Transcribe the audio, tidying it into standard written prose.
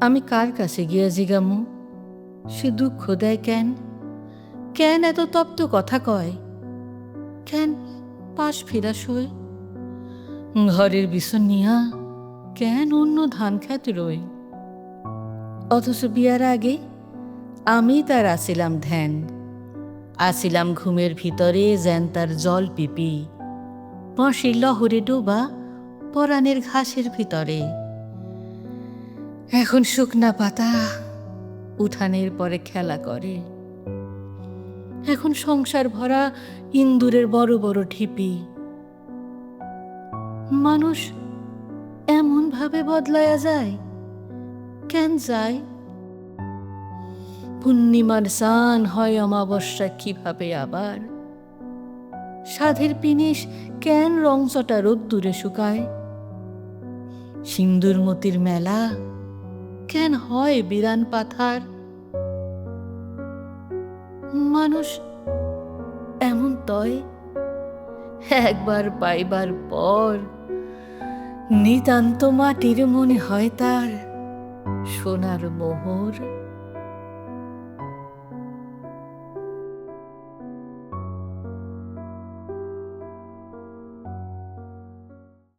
আমি কার কাছে গিয়া জিগামু? সে দুঃখ দেয় কেন? কেন এত তপ্ত কথা কয়? কেন পাশ ফিরা শোয়? ঘরের বিছন নিয়া কেন অন্য ধান খেত রই? অথচ বিয়ার আগে আমি তার আছিলাম ধ্যান, আছিলাম ঘুমের ভিতরে যেন তার জল পিপি, বাঁশির লহরে ডোবা পরাণের ঘাসের ভিতরে। এখন শুকনা পাতা উঠানের পরে খেলা করে, এখন সংসার ভরা ইন্দুরের বড় বড় ঢিপি। মানুষ এমন ভাবে বদলায়া যায়, কেন যায়? পূর্ণিমার চান হয় অমাবস্যা কিভাবে আবার? সাধের পিনিস কেন রংচটা রোদ্দুরে শুকায়? সিন্দুর মতির মেলা কেন হয় বিরান পাথার? মানুষ এমন তয় একবার পাইবার পর নিতান্ত মাটির মনে হয় তার সোনার মোহর।